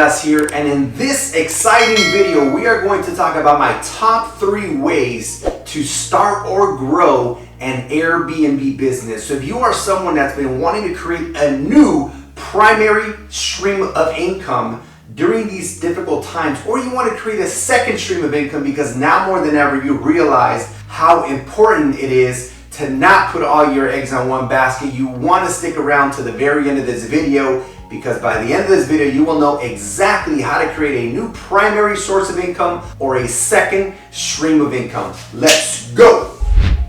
Gus here, and in this exciting video we are going to talk about my top 3 ways to start or grow an Airbnb business. So if you are someone that's been wanting to create a new primary stream of income during these difficult times, or you want to create a second stream of income because now more than ever you realize how important it is to not put all your eggs on one basket, you want to stick around to the very end of this video, because by the end of this video you will know exactly how to create a new primary source of income or a second stream of income. Let's go!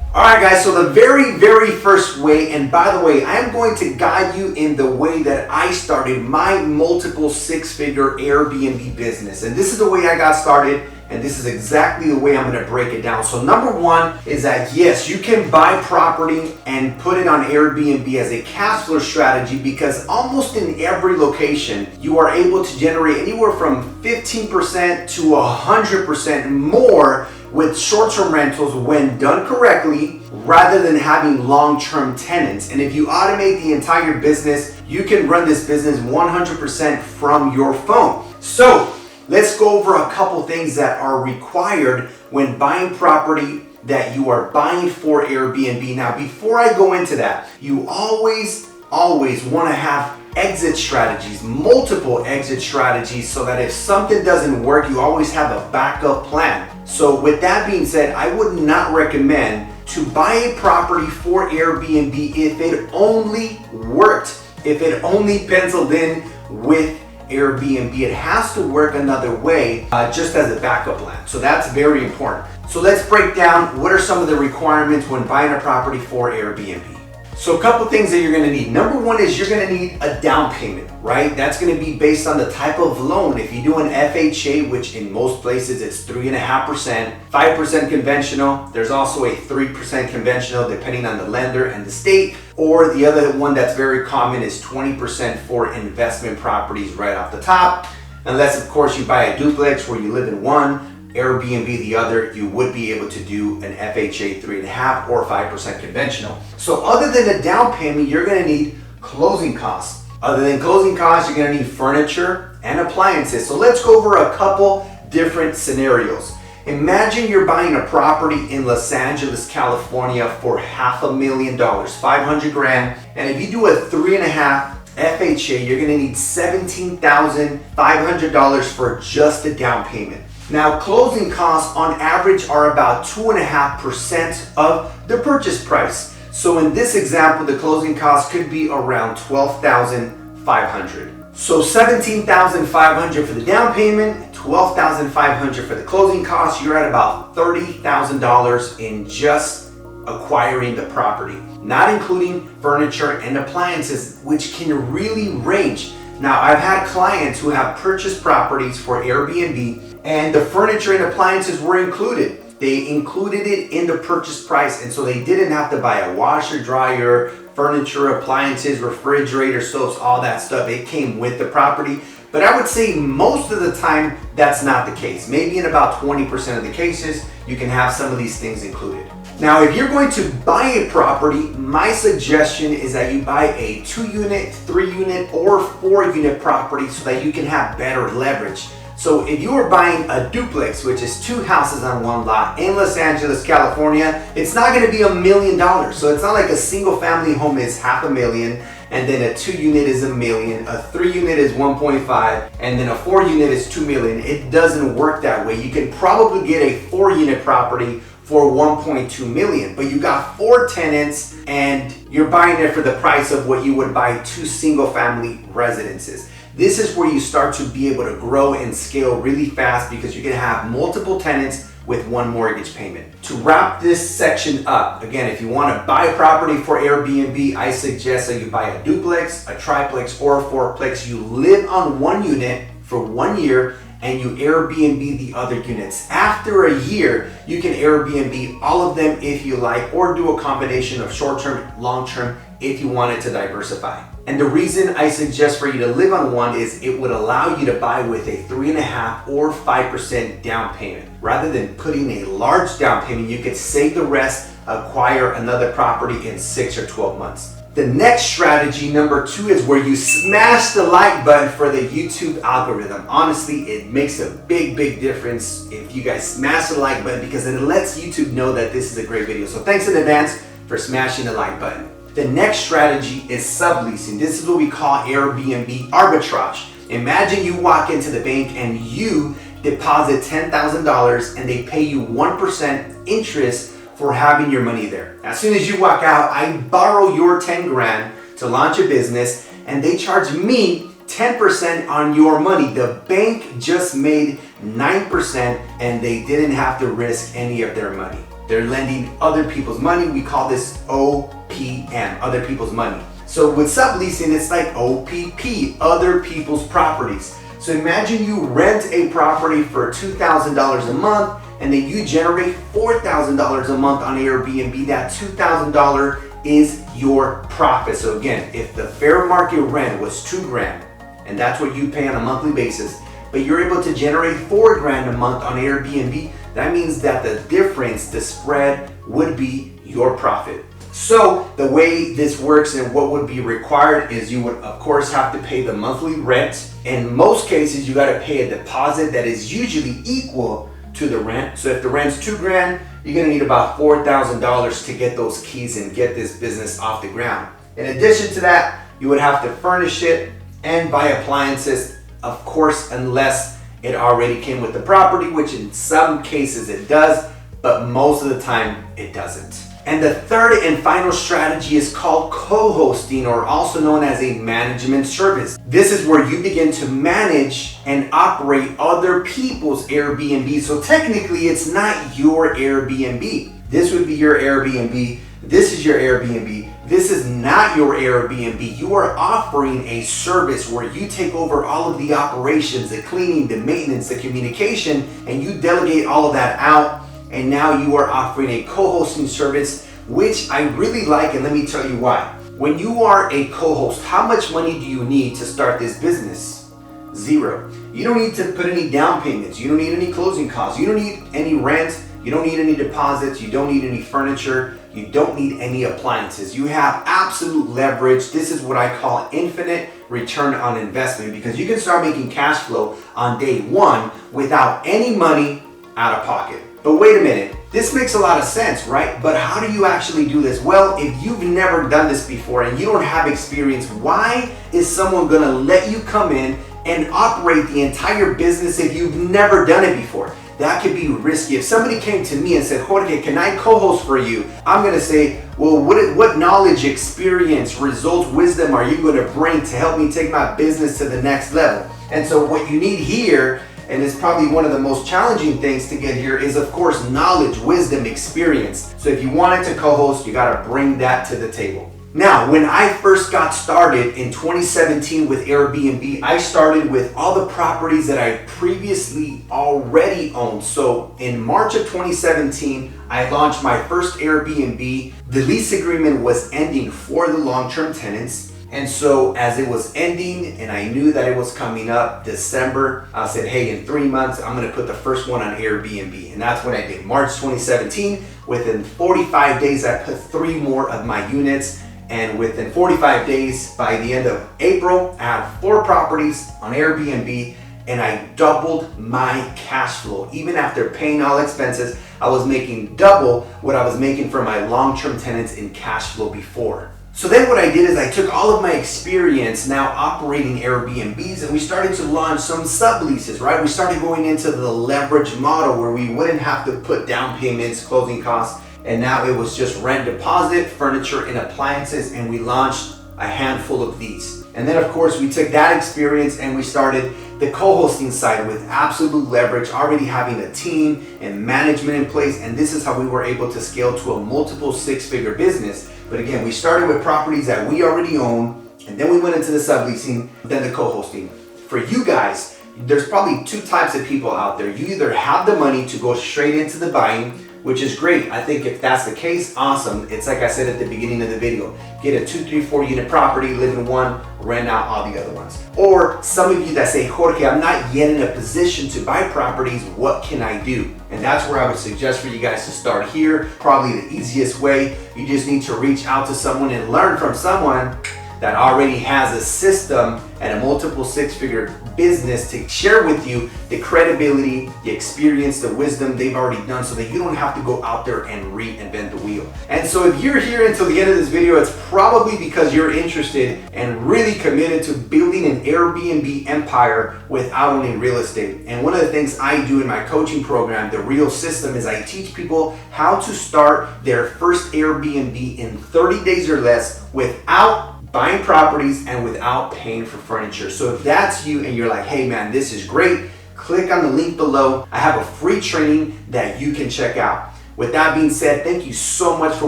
Alright guys, so the very first way, and by the way, I am going to guide you in the way that I started my multiple 6-figure Airbnb business. And this is the way I got started, and this is exactly the way I'm going to break it down. So number 1 is that yes, you can buy property and put it on Airbnb as a cash flow strategy, because almost in every location you are able to generate anywhere from 15% to 100% more with short-term rentals when done correctly, rather than having long-term tenants. And if you automate the entire business, you can run this business 100% from your phone. So let's go over a couple things that are required when buying property that you are buying for Airbnb. Now, before I go into that, you always want to have exit strategies, multiple exit strategies, so that if something doesn't work, you always have a backup plan. So with that being said, I would not recommend to buy a property for Airbnb if it only worked, if it only penciled in with Airbnb. It has to work another way, just as a backup plan. So that's very important. So let's break down what are some of the requirements when buying a property for Airbnb. So a couple things that you're going to need. Number 1 is you're going to need a down payment, right? That's going to be based on the type of loan. If you do an FHA, which in most places it's 3.5%, 5% conventional. There's also a 3% conventional depending on the lender and the state. Or the other one that's very common is 20% for investment properties right off the top. Unless of course you buy a duplex where you live in one, Airbnb the other, you would be able to do an FHA 3.5 or 5% conventional. So other than a down payment, you're going to need closing costs. Other than closing costs, you're going to need furniture and appliances. So let's go over a couple different scenarios. Imagine you're buying a property in Los Angeles, California for $500,000, 500 grand. And if you do a 3.5 FHA, you're going to need $17,500 for just a down payment. Now, closing costs on average are about 2.5% of the purchase price. So in this example, the closing cost could be around $12,500. So $17,500 for the down payment, $12,500 for the closing costs. You're at about $30,000 in just acquiring the property, not including furniture and appliances, which can really range. Now, I've had clients who have purchased properties for Airbnb and the furniture and appliances were included. They included it in the purchase price, and so they didn't have to buy a washer, dryer, furniture, appliances, refrigerator, soaps, all that stuff. It came with the property. But I would say most of the time that's not the case. Maybe in about 20% of the cases, you can have some of these things included. Now, if you're going to buy a property, my suggestion is that you buy a 2-unit, 3-unit, or 4-unit property so that you can have better leverage. So if you are buying a duplex, which is 2 houses on one lot in Los Angeles, California, it's not going to be $1 million. So it's not like a single family home is $500,000, and then a 2-unit is $1 million, a 3-unit is 1.5, and then a 4-unit is $2 million. It doesn't work that way. You can probably get a 4-unit property for $1.2 million, but you got 4 tenants and you're buying it for the price of what you would buy 2 single family residences. This is where you start to be able to grow and scale really fast, because you can have multiple tenants with 1 mortgage payment. To wrap this section up, again, if you want to buy property for Airbnb, I suggest that you buy a duplex, a triplex, or a fourplex. You live on 1 unit for 1 year and you Airbnb the other units. After a year, you can Airbnb all of them if you like, or do a combination of short-term, long-term if you wanted to diversify. And the reason I suggest for you to live on one is it would allow you to buy with a 3.5 or 5% down payment. Rather than putting a large down payment, you could save the rest, acquire another property in 6 or 12 months. The next strategy, number 2, is where you smash the like button for the YouTube algorithm. Honestly, it makes a big difference if you guys smash the like button because it lets YouTube know that this is a great video. So thanks in advance for smashing the like button. The next strategy is subleasing. This is what we call Airbnb arbitrage. Imagine you walk into the bank and you deposit $10,000 and they pay you 1% interest for having your money there. As soon as you walk out, I borrow your 10 grand to launch a business and they charge me 10% on your money. The bank just made 9% and they didn't have to risk any of their money. They're lending other people's money. We call this OPM, other people's money. So with subleasing, it's like OPP, other people's properties. So imagine you rent a property for $2,000 a month and then you generate $4,000 a month on Airbnb. That $2,000 is your profit. So again, if the fair market rent was 2 grand and that's what you pay on a monthly basis, but you're able to generate 4 grand a month on Airbnb, that means that the difference, the spread, would be your profit. So the way this works and what would be required is you would of course have to pay the monthly rent. In most cases, you got to pay a deposit that is usually equal to the rent. So if the rent's 2 grand, you're gonna need about $4,000 to get those keys and get this business off the ground. In addition to that, you would have to furnish it and buy appliances, of course, unless it already came with the property, which in some cases it does, but most of the time it doesn't. And the third and final strategy is called co-hosting, or also known as a management service. This is where you begin to manage and operate other people's Airbnb. So technically it's not your Airbnb. This would be your Airbnb. This is your Airbnb. This is not your Airbnb. You are offering a service where you take over all of the operations, the cleaning, the maintenance, the communication, and you delegate all of that out. And now you are offering a co-hosting service, which I really like, and let me tell you why. When you are a co-host, how much money do you need to start this business? 0. You don't need to put any down payments. You don't need any closing costs. You don't need any rent. You don't need any deposits. You don't need any furniture. You don't need any appliances. You have absolute leverage. This is what I call infinite return on investment, because you can start making cash flow on day 1 without any money out of pocket. But wait a minute, this makes a lot of sense, right? But how do you actually do this? Well, if you've never done this before and you don't have experience, why is someone gonna let you come in and operate the entire business if you've never done it before? That could be risky. If somebody came to me and said, Jorge, can I co-host for you? I'm gonna say, well, what knowledge, experience, results, wisdom are you gonna bring to help me take my business to the next level? And so what you need here, and it's probably one of the most challenging things to get here, is of course knowledge, wisdom, experience. So if you wanted to co-host, you gotta bring that to the table. Now, when I first got started in 2017 with Airbnb, I started with all the properties that I previously already owned. So in March of 2017, I launched my first Airbnb. The lease agreement was ending for the long-term tenants. And so as it was ending and I knew that it was coming up December, I said, hey, in 3 months, I'm gonna put the first one on Airbnb. And that's what I did. March 2017, within 45 days, I put 3 more of my units. And within 45 days, by the end of April, I had 4 properties on Airbnb and I doubled my cash flow. Even after paying all expenses, I was making double what I was making for my long-term tenants in cash flow before. So then what I did is I took all of my experience now operating Airbnbs and we started to launch some subleases, right? We started going into the leverage model where we wouldn't have to put down payments, closing costs, and now it was just rent, deposit, furniture, and appliances, and we launched a handful of these. And then of course we took that experience and we started the co-hosting side with absolute leverage, already having a team and management in place, and this is how we were able to scale to a multiple 6-figure business. But again, we started with properties that we already own, and then we went into the subleasing, then the co-hosting. For you guys, there's probably 2 types of people out there. You either have the money to go straight into the buying, which is great. I think if that's the case, awesome. It's like I said at the beginning of the video, get a 2, 3, 4 unit property, live in one, rent out all the other ones. Or some of you that say, Jorge, I'm not yet in a position to buy properties, what can I do? And that's where I would suggest for you guys to start here. Probably the easiest way. You just need to reach out to someone and learn from someone that already has a system and a multiple six-figure business to share with you the credibility, the experience, the wisdom they've already done, so that you don't have to go out there and reinvent the wheel. And so if you're here until the end of this video, it's probably because you're interested and really committed to building an Airbnb empire without owning real estate. And one of the things I do in my coaching program, The Real System, is I teach people how to start their first Airbnb in 30 days or less without buying properties and without paying for furniture. So if that's you and you're like, hey man, this is great, click on the link below. I have a free training that you can check out. With that being said, thank you so much for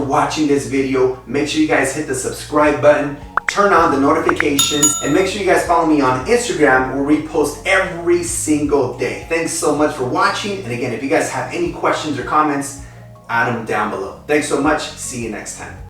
watching this video. Make sure you guys hit the subscribe button, turn on the notifications, and make sure you guys follow me on Instagram, where we post every single day. Thanks so much for watching. And again, if you guys have any questions or comments, add them down below. Thanks so much. See you next time.